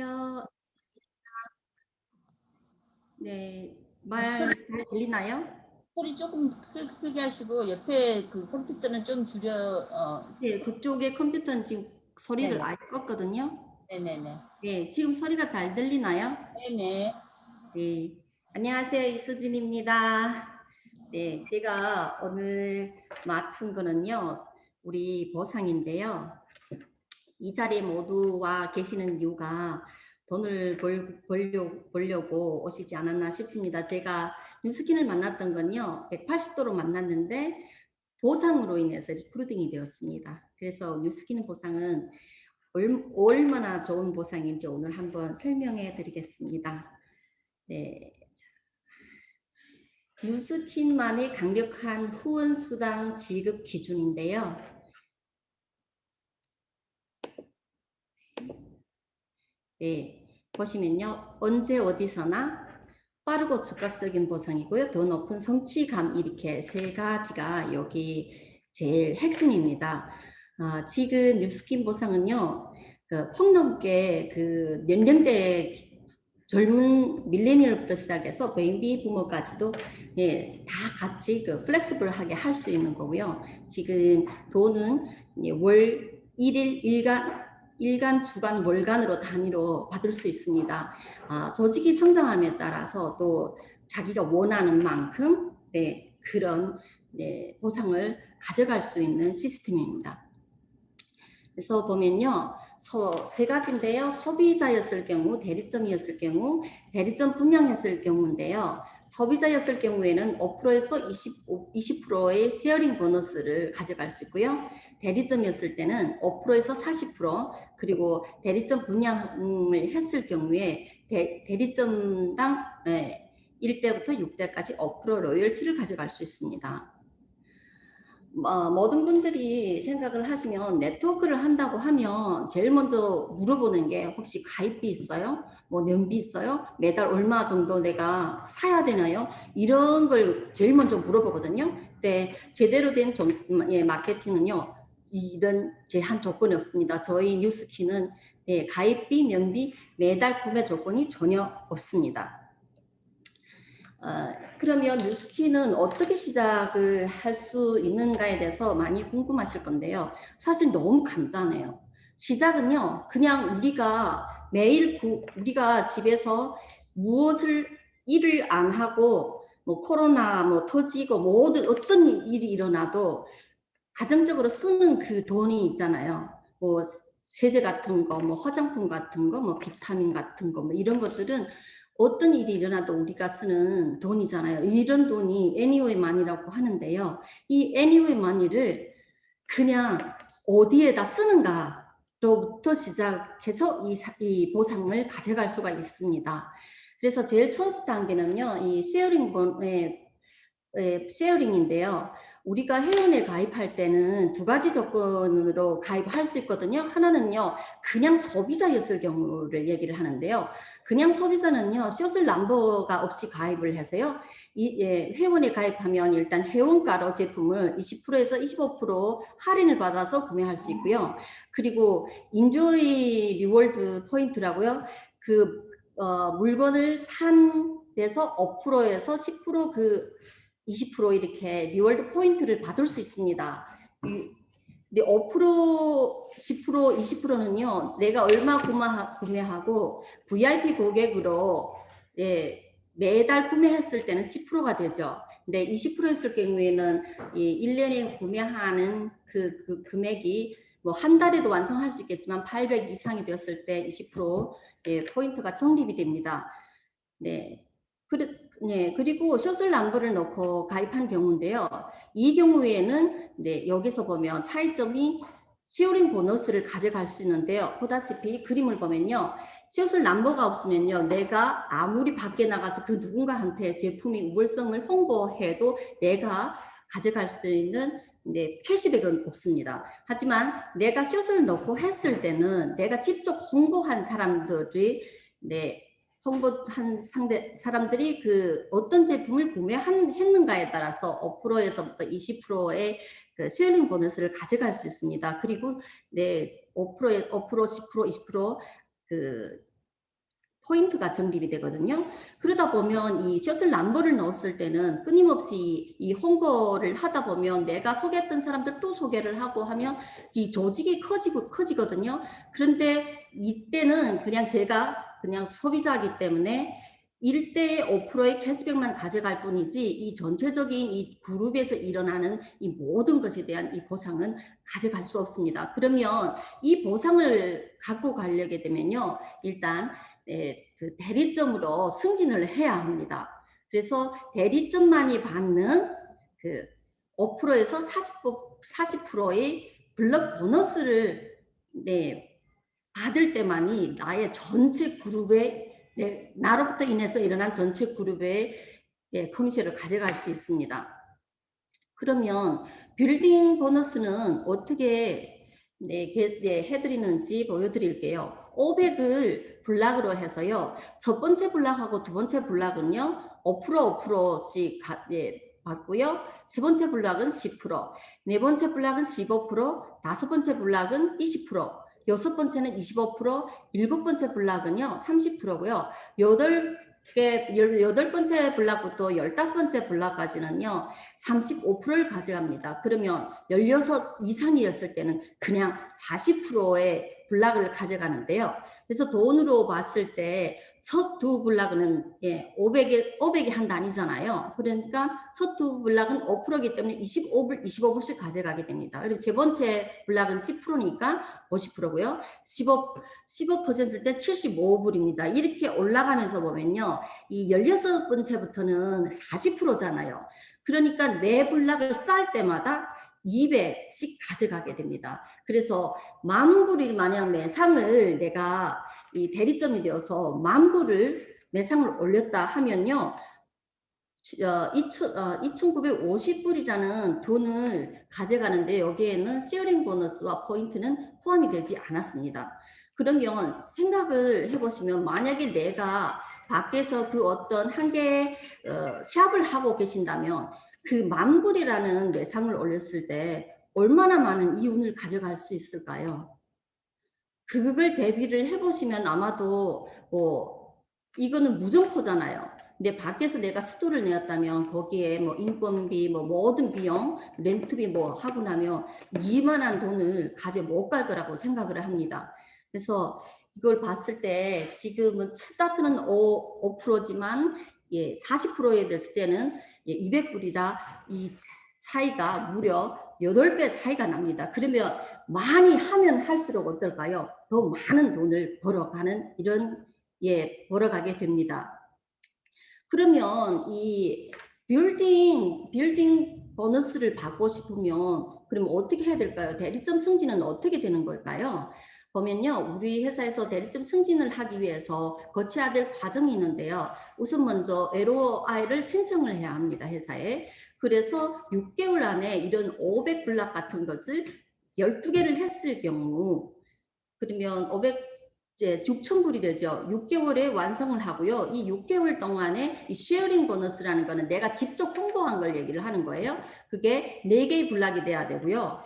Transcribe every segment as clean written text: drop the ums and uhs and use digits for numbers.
요 네, 말 목소리, 잘 들리나요? 소리 조금 크게 하시고 옆에 그 컴퓨터는 좀 줄여. 네, 그쪽에 컴퓨터는 지금 소리를 네네. 아예 껐거든요. 네네네. 네, 지금 소리가 잘 들리나요? 네네. 네, 안녕하세요. 이수진입니다. 네, 제가 오늘 맡은 거는요, 우리 보상인데요. 이 자리에 모두 와 계시는 이유가 돈을 벌려고 오시지 않았나 싶습니다. 제가 뉴스킨을 만났던 건요, 180도로 만났는데 보상으로 인해서 리크루팅이 되었습니다. 그래서 뉴스킨 보상은 얼마나 좋은 보상인지 오늘 한번 설명해 드리겠습니다. 네. 뉴스킨만의 강력한 후원 수당 지급 기준인데요. 네, 보시면요. 언제 어디서나 빠르고 즉각적인 보상이고요. 더 높은 성취감, 이렇게 세 가지가 여기 제일 핵심입니다. 지금 뉴스킨 보상은요. 그 폭넓게 그 연령대 젊은 밀레니얼부터 시작해서 베이비 부모까지도 예, 다 같이 그 플렉시블하게 할 수 있는 거고요. 지금 돈은 월 1일 일간, 주간, 월간으로 단위로 받을 수 있습니다. 조직이 성장함에 따라서 또 자기가 원하는 만큼 네, 그런 네, 보상을 가져갈 수 있는 시스템입니다. 그래서 보면요. 세 가지인데요. 소비자였을 경우, 대리점이었을 경우, 대리점 분양했을 경우인데요. 소비자였을 경우에는 5%에서 20%의 쉐어링 보너스를 가져갈 수 있고요. 대리점이었을 때는 5%에서 40%, 그리고 대리점 분양을 했을 경우에 대리점당 1대부터 6대까지 5% 로열티를 가져갈 수 있습니다. 모든 분들이 생각을 하시면 네트워크를 한다고 하면 제일 먼저 물어보는 게 혹시 가입비 있어요? 뭐 연비 있어요? 매달 얼마 정도 내가 사야 되나요? 이런 걸 제일 먼저 물어보거든요. 근데 제대로 된 마케팅은요. 이런 제한 조건이 없습니다. 저희 뉴스키는 가입비, 연비, 매달 구매 조건이 전혀 없습니다. 그러면 뉴스키는 어떻게 시작을 할 수 있는가에 대해서 많이 궁금하실 건데요. 사실 너무 간단해요. 시작은요, 그냥 우리가 매일 우리가 집에서 무엇을 일을 안 하고 뭐 코로나 뭐 터지고 모든 어떤 일이 일어나도 가정적으로 쓰는 그 돈이 있잖아요. 뭐 세제 같은 거, 뭐 화장품 같은 거, 뭐 비타민 같은 거, 뭐 이런 것들은 어떤 일이 일어나도 우리가 쓰는 돈이잖아요. 이런 돈이 anyway money라고 하는데요. 이 anyway money를 그냥 어디에다 쓰는가로부터 시작해서 이 보상을 가져갈 수가 있습니다. 그래서 제일 첫 단계는요, 이 쉐어링인데요. 우리가 회원에 가입할 때는 두 가지 조건으로 가입할 수 있거든요. 하나는요, 그냥 소비자였을 경우를 얘기를 하는데요. 그냥 소비자는요, 숏을 남버가 없이 가입을 해서요. 회원에 가입하면 일단 회원가로 제품을 20%에서 25% 할인을 받아서 구매할 수 있고요. 그리고 인조이 리월드 포인트라고요. 그 물건을 산 데서 5%에서 10% 20% 이렇게 리월드 포인트를 받을 수 있습니다. 근데 5%, 10%, 20%는요, 내가 얼마 구매하고 VIP 고객으로 매달 구매했을 때는 10%가 되죠. 근데 20% 했을 경우에는 1년에 구매하는 그 금액이 뭐 한 달에도 완성할 수 있겠지만 800 이상이 되었을 때 20% 포인트가 적립이 됩니다. 네. 네, 그리고 셔틀 남버를 넣고 가입한 경우인데요. 이 경우에는 네, 여기서 보면 차이점이 쉐어링 보너스를 가져갈 수 있는데요. 보다시피 그림을 보면요. 셔틀 남버가 없으면요. 내가 아무리 밖에 나가서 그 누군가한테 제품의 우월성을 홍보해도 내가 가져갈 수 있는 네, 캐시백은 없습니다. 하지만 내가 셔틀을 넣고 했을 때는 내가 직접 홍보한 사람들이 네, 홍보한 상대 사람들이 그 어떤 제품을 구매했는가에 따라서 5%에서부터 20%의 그 쉐어링 보너스를 가져갈 수 있습니다. 그리고 네, 5%, 10%, 20%그 포인트가 적립이 되거든요. 그러다 보면 이 셔틀 넘버를 넣었을 때는 끊임없이 이 홍보를 하다 보면 내가 소개했던 사람들 또 소개를 하고 하면 이 조직이 커지거든요. 그런데 이때는 그냥 제가 그냥 소비자이기 때문에 1대 5%의 캐시백만 가져갈 뿐이지 이 전체적인 이 그룹에서 일어나는 이 모든 것에 대한 이 보상은 가져갈 수 없습니다. 그러면 이 보상을 갖고 가려게 되면요. 일단 그 대리점으로 승진을 해야 합니다. 그래서 대리점만이 받는 그 5%에서 40%의 블럭 보너스를 받을 때만이 나의 전체 그룹의 나로부터 인해서 일어난 전체 그룹의 커미션을 가져갈 수 있습니다. 그러면 빌딩 보너스는 어떻게 해드리는지 보여드릴게요. 500을 블락으로 해서요. 첫 번째 블락하고 두 번째 블락은요. 5%씩 받고요. 세 번째 블락은 10%, 네 번째 블락은 15%, 다섯 번째 블락은 20%, 여섯 번째는 25%, 일곱 번째 블락은요 30%고요. 여덟 번째 블락부터 15번째 블락까지는요 35%를 가져갑니다. 그러면 16 이상이었을 때는 그냥 40%의 블락을 가져가는데요. 그래서 돈으로 봤을 때 첫 두 블락은 500이 한 단위잖아요. 그러니까 첫 두 블락은 5%이기 때문에 25불씩 가져가게 됩니다. 그리고 세 번째 블락은 10%니까 50%고요. 15%일 때 75불입니다. 이렇게 올라가면서 보면요. 이 16번째부터는 40%잖아요. 그러니까 매 블락을 쌓을 때마다 200씩 가져가게 됩니다. 그래서 10,000불이 만약 매상을 내가 이 대리점이 되어서 10,000불을 매상을 올렸다 하면요. 2,950불이라는 돈을 가져가는데 여기에는 시어링 보너스와 포인트는 포함이 되지 않았습니다. 그러면 생각을 해보시면 만약에 내가 밖에서 그 어떤 한 개의 샵을 하고 계신다면 그 10,000불이라는 매상을 올렸을 때 얼마나 많은 이윤을 가져갈 수 있을까요? 그걸 대비를 해보시면 아마도 이거는 무점포잖아요. 근데 밖에서 내가 수도를 내었다면 거기에 뭐 인건비, 뭐 모든 비용, 렌트비 뭐 하고 나면 이만한 돈을 가져 못 갈 거라고 생각을 합니다. 그래서 이걸 봤을 때 지금은 스타트는 5%지만 40%에 됐을 때는 200불이라 이 차이가 무려 8배 차이가 납니다. 그러면 많이 하면 할수록 어떨까요? 더 많은 돈을 벌어가는 이런 벌어가게 됩니다. 그러면 이 빌딩 보너스를 받고 싶으면 그럼 어떻게 해야 될까요? 대리점 승진은 어떻게 되는 걸까요? 보면요, 우리 회사에서 대리점 승진을 하기 위해서 거쳐야 될 과정이 있는데요. 우선 먼저 LOI를 신청을 해야 합니다, 회사에. 그래서 6개월 안에 이런 500블락 같은 것을 12개를 했을 경우, 그러면 6,000불이 되죠. 6개월에 완성을 하고요. 이 6개월 동안에 이 쉐어링 보너스라는 거는 내가 직접 홍보한 걸 얘기를 하는 거예요. 그게 4개의 블락이 돼야 되고요.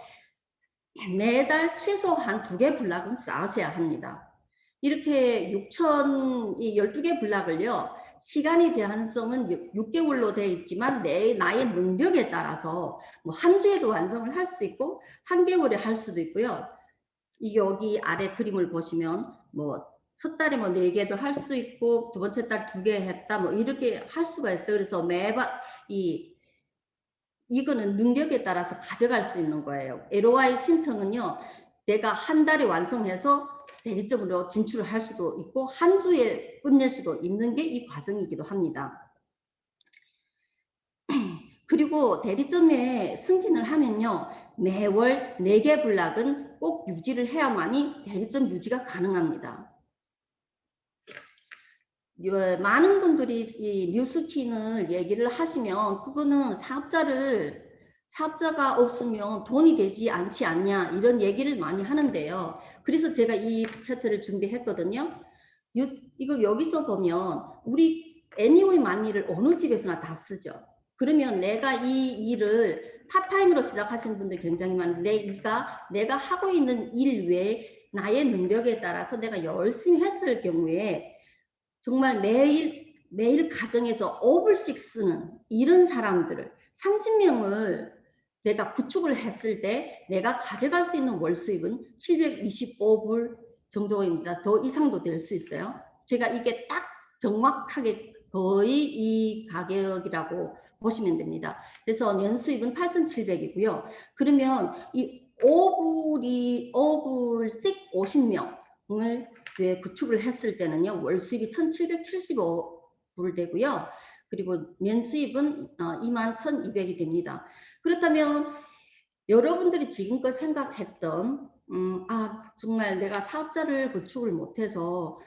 매달 최소한 2개 블락은 쌓으셔야 합니다. 이렇게 12개 블락을요. 시간이 제한성은 6개월로 되어 있지만 나의 능력에 따라서 뭐 한 주에도 완성을 할 수 있고 한 개월에 할 수도 있고요. 여기 아래 그림을 보시면 뭐 첫 달에 뭐 4개도 할 수 있고 두 번째 달 2개 했다 뭐 이렇게 할 수가 있어요. 그래서 매번 이거는 능력에 따라서 가져갈 수 있는 거예요. LOI 신청은요. 내가 한 달에 완성해서 대리점으로 진출을 할 수도 있고 한 주에 끝낼 수도 있는 게 이 과정이기도 합니다. 그리고 대리점에 승진을 하면요. 매월 4개 블락은 꼭 유지를 해야만이 대리점 유지가 가능합니다. 많은 분들이 이 뉴스킨을 얘기를 하시면 그거는 사업자가 없으면 돈이 되지 않지 않냐 이런 얘기를 많이 하는데요. 그래서 제가 이 차트를 준비했거든요. 이거 여기서 보면 우리 애니웨이 마니를 어느 집에서나 다 쓰죠. 그러면 내가 이 일을 파타임으로 시작하시는 분들 굉장히 많은데 내가 하고 있는 일 외에 나의 능력에 따라서 내가 열심히 했을 경우에 정말 매일 가정에서 어불씩 쓰는 이런 사람들을 30명을 내가 구축을 했을 때 내가 가져갈 수 있는 월 수입은 725불 정도입니다. 더 이상도 될 수 있어요. 제가 이게 딱 정확하게 거의 이 가격이라고 보시면 됩니다. 그래서 년 수입은 8,700이고요. 그러면 이 어불씩 50명을 구축을 했을 때는요, 월 수입이 1,775불 되고요. 그리고 년 수입은 21,200이 됩니다. 그렇다면 여러분들이 지금껏 생각했던 정말 내가 사업자를 구축을 못해서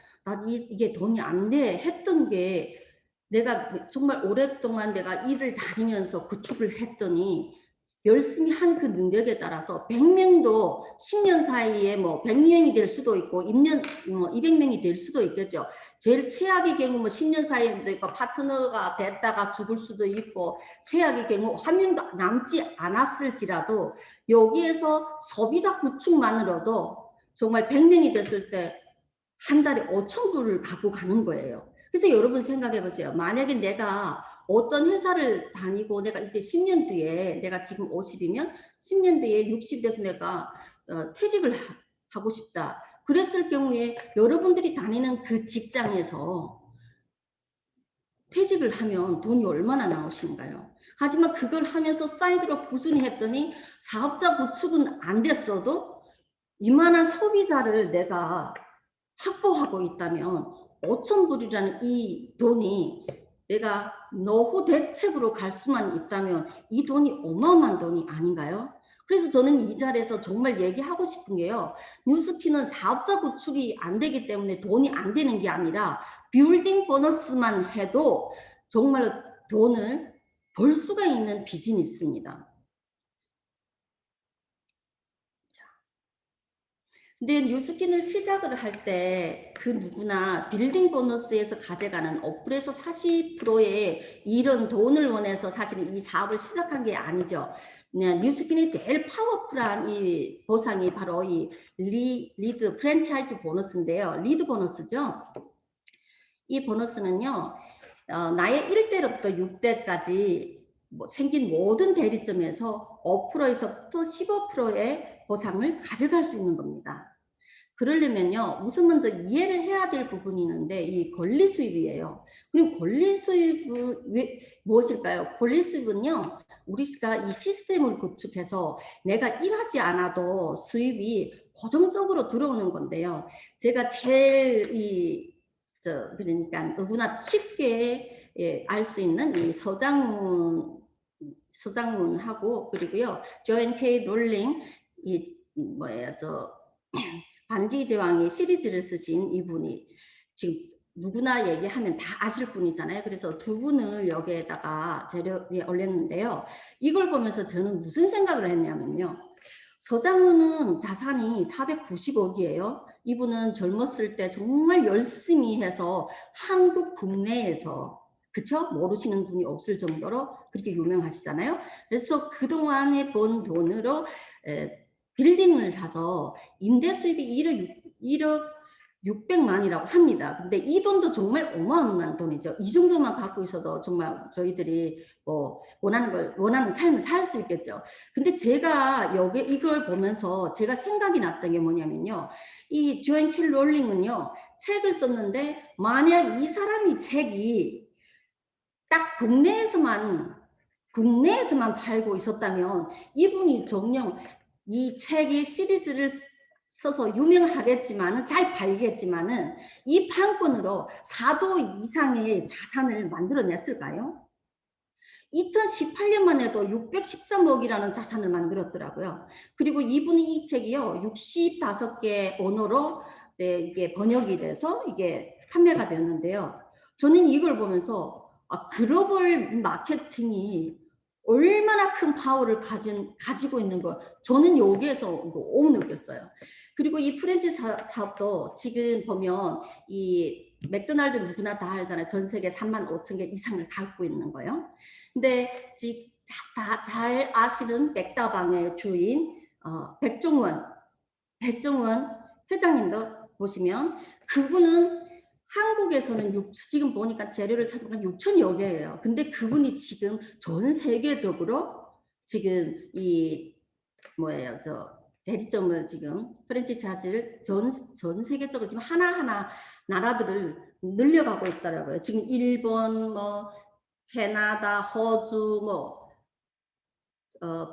이게 돈이 안 돼 했던 게 내가 정말 오랫동안 내가 일을 다니면서 구축을 했더니 열심히 한 그 능력에 따라서 100명도 10년 사이에 뭐 100명이 될 수도 있고 200명이 될 수도 있겠죠. 제일 최악의 경우 뭐 10년 사이에도 있고 파트너가 됐다가 죽을 수도 있고 최악의 경우 한 명도 남지 않았을지라도 여기에서 소비자 구축만으로도 정말 100명이 됐을 때 한 달에 5천 불을 갖고 가는 거예요. 그래서 여러분 생각해 보세요. 만약에 내가 어떤 회사를 다니고 내가 이제 10년 뒤에 내가 지금 50이면 10년 뒤에 60이 돼서 내가 퇴직을 하고 싶다. 그랬을 경우에 여러분들이 다니는 그 직장에서 퇴직을 하면 돈이 얼마나 나오신가요? 하지만 그걸 하면서 사이드로 꾸준히 했더니 사업자 구축은 안 됐어도 이만한 소비자를 내가 확보하고 있다면 5천 불이라는 이 돈이 내가 노후 대책으로 갈 수만 있다면 이 돈이 어마어마한 돈이 아닌가요? 그래서 저는 이 자리에서 정말 얘기하고 싶은 게요. 뉴스키는 사업자 구축이 안 되기 때문에 돈이 안 되는 게 아니라 빌딩 보너스만 해도 정말로 돈을 벌 수가 있는 비즈니스입니다. 근데 뉴스킨을 시작을 할 때 그 누구나 빌딩 보너스에서 가져가는 어플에서 40%의 이런 돈을 원해서 사실은 이 사업을 시작한 게 아니죠. 뉴스킨이 제일 파워풀한 이 보상이 바로 이 리드 프랜차이즈 보너스인데요. 리드 보너스죠. 이 보너스는요. 나의 1대로부터 6대까지 생긴 모든 대리점에서 5%에서부터 15%의 보상을 가져갈 수 있는 겁니다. 그러려면요, 우선 먼저 이해를 해야 될 부분이 있는데, 이 권리 수입이에요. 그럼 권리 수입은 무엇일까요? 권리 수입은요, 우리가 이 시스템을 구축해서 내가 일하지 않아도 수입이 고정적으로 들어오는 건데요. 제가 제일 그러니까 누구나 쉽게 알 수 있는 이 서장문하고 그리고요, 조앤 케이 롤링 반지의 제왕의 시리즈를 쓰신 이분이 지금 누구나 얘기하면 다 아실 분이잖아요. 그래서 두 분을 여기에다가 재료에 올렸는데요. 이걸 보면서 저는 무슨 생각을 했냐면요. 서장훈은 자산이 490억이에요. 이분은 젊었을 때 정말 열심히 해서 한국 국내에서 그쵸? 모르시는 분이 없을 정도로 그렇게 유명하시잖아요. 그래서 그동안에 번 돈으로 빌딩을 사서 임대 수입이 1억 600만이라고 합니다. 근데 이 돈도 정말 어마어마한 돈이죠. 이 정도만 갖고 있어도 정말 저희들이 원하는 삶을 살 수 있겠죠. 근데 제가 여기 이걸 보면서 제가 생각이 났던 게 뭐냐면요. 이 조앤 킬 롤링은요, 책을 썼는데 만약 이 사람이 책이 딱 국내에서만 팔고 있었다면 이분이 정녕 이 책의 시리즈를 써서 유명하겠지만은 잘 팔겠지만은 이 판권으로 4조 이상의 자산을 만들어냈을까요? 2018년만 해도 613억이라는 자산을 만들었더라고요. 그리고 이분이 이 책이요, 65개 언어로 이게 번역이 돼서 이게 판매가 되었는데요. 저는 이걸 보면서 글로벌 마케팅이 얼마나 큰 파워를 가지고 있는 걸 저는 여기에서 너무 느꼈어요. 그리고 이 프랜차이즈 사업도 지금 보면 이 맥도날드 누구나 다 알잖아요. 전 세계 3만 5천 개 이상을 갖고 있는 거예요. 근데 지금 다 잘 아시는 백다방의 주인 백종원 회장님도 보시면 그분은 한국에서는 지금 보니까 재료를 찾아보면 6천여 개예요. 근데 그분이 지금 전 세계적으로 지금 이 뭐예요, 대리점을 지금 프랜차이즈를 전 세계적으로 지금 하나하나 나라들을 늘려가고 있더라고요. 지금 일본, 뭐 캐나다, 호주, 뭐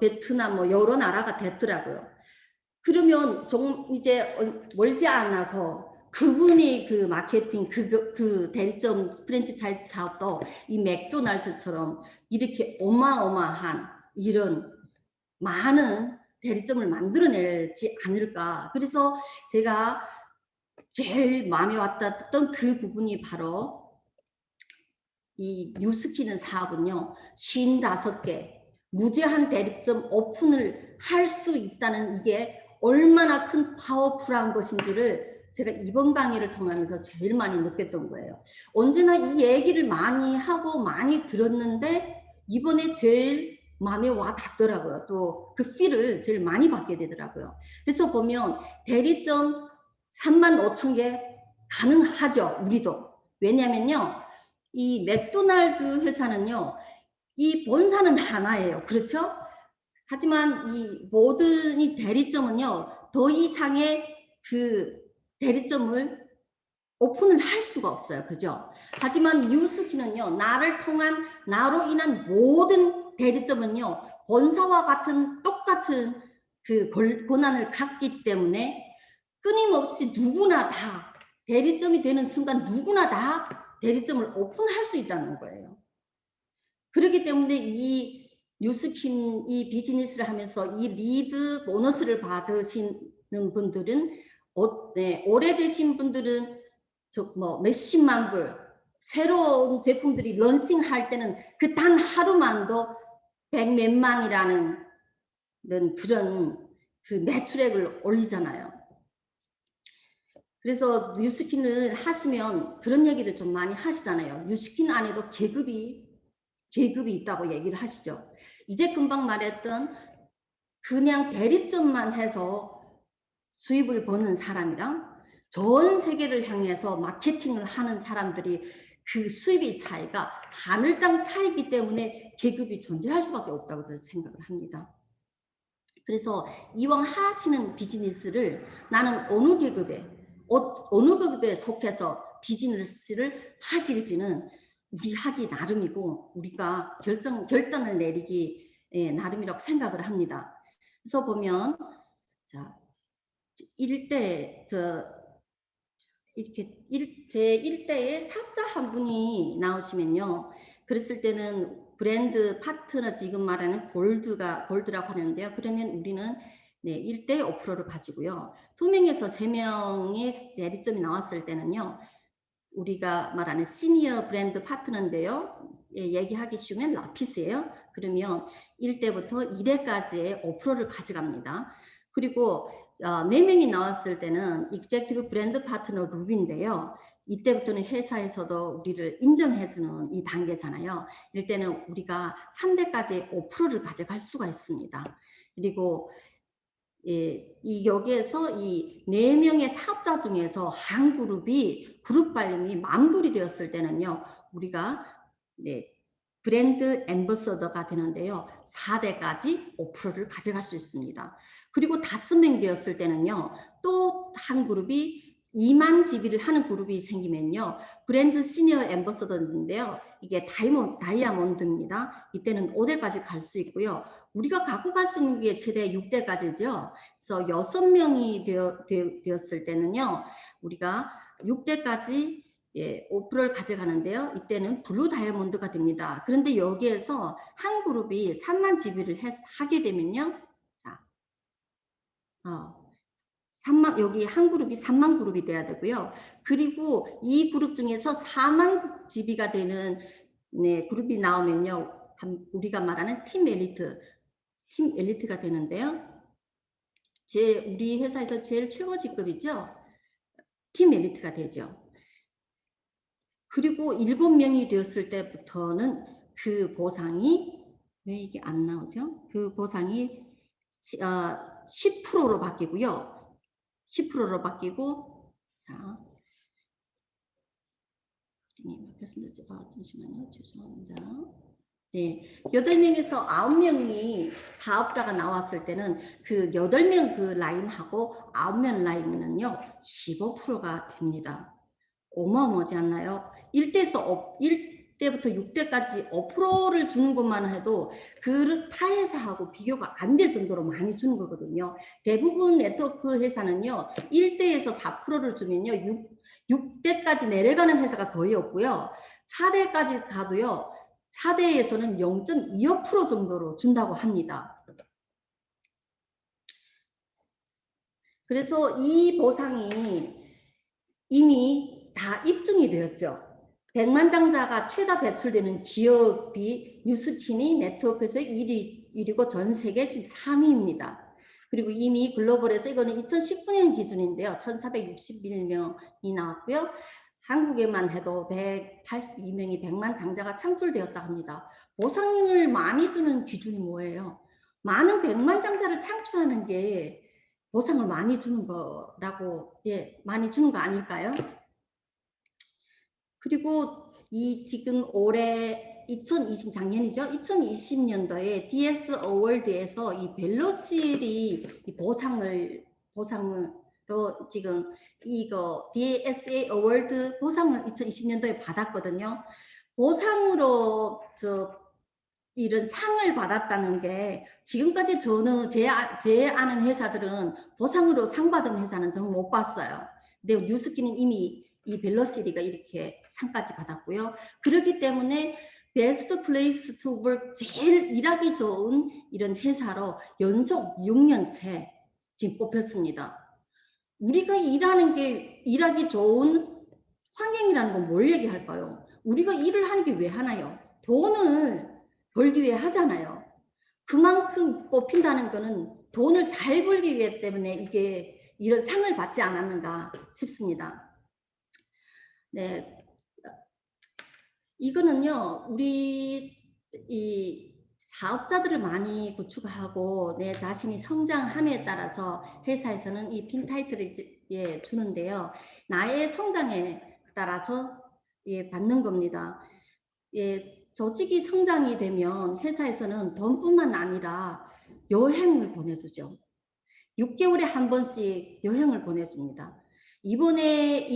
베트남, 뭐 여러 나라가 됐더라고요. 그러면 이제 멀지 않아서 그분이 그 마케팅, 그 대리점 프랜차이즈 사업도 이 맥도날드처럼 이렇게 어마어마한 이런 많은 대리점을 만들어내지 않을까. 그래서 제가 제일 마음에 왔던 그 부분이 바로 이 뉴스키는 사업은요, 55개 무제한 대리점 오픈을 할 수 있다는 이게 얼마나 큰 파워풀한 것인지를 제가 이번 강의를 통하면서 제일 많이 느꼈던 거예요. 언제나 이 얘기를 많이 하고 많이 들었는데 이번에 제일 마음에 와 닿더라고요. 또 그 필을 제일 많이 받게 되더라고요. 그래서 보면 대리점 3만 5천 개 가능하죠. 우리도. 왜냐면요. 이 맥도날드 회사는요. 이 본사는 하나예요. 그렇죠? 하지만 이 모든 이 대리점은요. 더 이상의 그 대리점을 오픈을 할 수가 없어요. 그죠? 하지만 뉴스키는요. 나로 인한 모든 대리점은요. 본사와 같은 똑같은 그 권한을 갖기 때문에 끊임없이 누구나 다 대리점이 되는 순간 누구나 다 대리점을 오픈할 수 있다는 거예요. 그렇기 때문에 이 뉴스킨 이 비즈니스를 하면서 이 리드 보너스를 받으시는 분들은 오래되신 분들은 뭐 몇십만 불 새로운 제품들이 런칭할 때는 그 단 하루만도 백 몇만이라는 그런 그 매출액을 올리잖아요. 그래서 뉴스킨을 하시면 그런 얘기를 좀 많이 하시잖아요. 뉴스킨 안에도 계급이 있다고 얘기를 하시죠. 이제 금방 말했던 그냥 대리점만 해서 수입을 버는 사람이랑 전 세계를 향해서 마케팅을 하는 사람들이 그 수입의 차이가 하늘 땅 차이기 때문에 계급이 존재할 수밖에 없다고 저는 생각을 합니다. 그래서 이왕 하시는 비즈니스를 나는 어느 계급에 속해서 비즈니스를 하실지는 우리 하기 나름이고 우리가 결단을 내리기 나름이라고 생각을 합니다. 그래서 보면 자 일대 이렇게 제 1대에 사업자 한 분이 나오시면요. 그랬을 때는 브랜드 파트너 지금 말하는 골드라고 하는데요. 그러면 우리는 1대 5%를 가지고요. 2명에서 3명의 대리점이 나왔을 때는요. 우리가 말하는 시니어 브랜드 파트너인데요. 얘기하기 쉬우면 라피스예요. 그러면 1대부터 2대까지의 5%를 가져갑니다. 그리고 4명이 나왔을 때는 익젝티브 브랜드 파트너 루비인데요. 이때부터는 회사에서도 우리를 인정해주는 이 단계잖아요. 이럴 때는 우리가 3대까지 5%를 가져갈 수가 있습니다. 그리고 여기에서 이 4명의 사업자 중에서 한 그룹 발림이 만불이 되었을 때는요. 우리가 브랜드 앰버서더가 되는데요. 4대까지 5%를 가져갈 수 있습니다. 그리고 5명 되었을 때는요. 또 한 그룹이 2만 GB를 하는 그룹이 생기면요. 브랜드 시니어 앰버서더인데요. 이게 다이아몬드입니다. 이때는 5대까지 갈 수 있고요. 우리가 갖고 갈 수 있는 게 최대 6대까지죠. 그래서 6명이 되었을 때는요. 우리가 6대까지 5%를 가져가는데요. 이때는 블루 다이아몬드가 됩니다. 그런데 여기에서 한 그룹이 3만 GB를 하게 되면요. 자, 3만, 여기 한 그룹이 3만 그룹이 돼야 되고요. 그리고 이 그룹 중에서 4만 GB가 되는 그룹이 나오면요. 우리가 말하는 팀 엘리트가 되는데요. 우리 회사에서 제일 최고 직급이죠. 팀 엘리트가 되죠. 그리고 7명이 되었을 때부터는 그 보상이 왜 이게 안 나오죠? 그 보상이 10%로 바뀌고요. 10%로 바뀌고 자 바뀌었습니다. 잠시만요. 죄송합니다. 네, 8명에서 9명이 사업자가 나왔을 때는 그 8명 그 라인하고 9명 라인은요, 15%가 됩니다. 어마어마하지 않나요? 1대부터 6대까지 5%를 주는 것만 해도 그 타 회사하고 비교가 안 될 정도로 많이 주는 거거든요. 대부분 네트워크 회사는요, 1대에서 4%를 주면요, 6대까지 내려가는 회사가 거의 없고요. 4대까지 가도요, 4대에서는 0.25% 정도로 준다고 합니다. 그래서 이 보상이 이미 다 입증이 되었죠. 100만 장자가 최다 배출되는 기업이 뉴스킨이 네트워크에서 1위고 전 세계 지금 3위입니다. 그리고 이미 글로벌에서 이거는 2019년 기준인데요. 1461명이 나왔고요. 한국에만 해도 182명이 100만 장자가 창출되었다 합니다. 보상을 많이 주는 기준이 뭐예요? 많은 100만 장자를 창출하는 게 보상을 많이 주는 거라고, 예, 많이 주는 거 아닐까요? 그리고 이 지금 올해 2020 작년이죠. 2020년도에 DS 어워드에서 이 벨로시리 이 보상으로 지금 이거 DSA 어워드 보상을 2020년도에 받았거든요. 보상으로 이런 상을 받았다는 게 지금까지 저는 제 아는 회사들은 보상으로 상 받은 회사는 저는 못 봤어요. 근데 뉴스키는 이미 이 벨로시리가 이렇게 상까지 받았고요. 그렇기 때문에 베스트 플레이스 투 워크 제일 일하기 좋은 이런 회사로 연속 6년째 지금 뽑혔습니다. 우리가 일하는 게 일하기 좋은 환경이라는 건 뭘 얘기할까요? 우리가 일을 하는 게 왜 하나요? 돈을 벌기 위해 하잖아요. 그만큼 뽑힌다는 거는 돈을 잘 벌기 위해 때문에 이게 이런 상을 받지 않았는가 싶습니다. 네, 이거는요, 우리 이 사업자들을 많이 구축하고 내 자신이 성장함에 따라서 회사에서는 이 핀 타이틀을 예, 주는데요. 나의 성장에 따라서 예, 받는 겁니다. 예, 조직이 성장이 되면 회사에서는 돈뿐만 아니라 여행을 보내주죠. 6개월에 한 번씩 여행을 보내줍니다. 이번에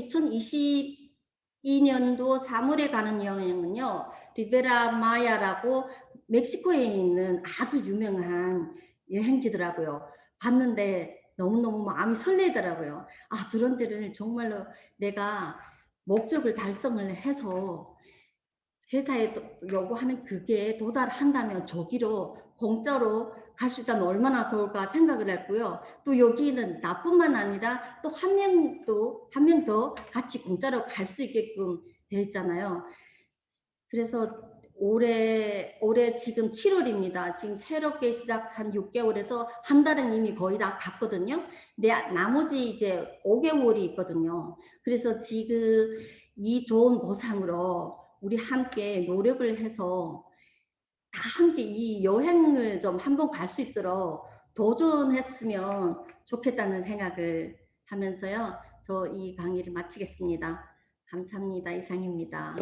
2022년도 3월에 가는 여행은요, 리베라 마야라고 멕시코에 있는 아주 유명한 여행지더라고요. 봤는데 너무너무 마음이 설레더라고요. 아, 저런 데를 정말로 내가 목적을 달성을 해서 회사에 요구하는 그게 도달한다면 저기로 공짜로 갈 수 있다면 얼마나 좋을까 생각을 했고요. 또 여기는 나뿐만 아니라 또 한 명 더 같이 공짜로 갈 수 있게끔 되어 있잖아요. 그래서 올해 지금 7월입니다. 지금 새롭게 시작한 6개월에서 한 달은 이미 거의 다 갔거든요. 근데 나머지 이제 5개월이 있거든요. 그래서 지금 이 좋은 보상으로 우리 함께 노력을 해서 다 함께 이 여행을 좀 한번 갈 수 있도록 도전했으면 좋겠다는 생각을 하면서요. 저 이 강의를 마치겠습니다. 감사합니다. 이상입니다.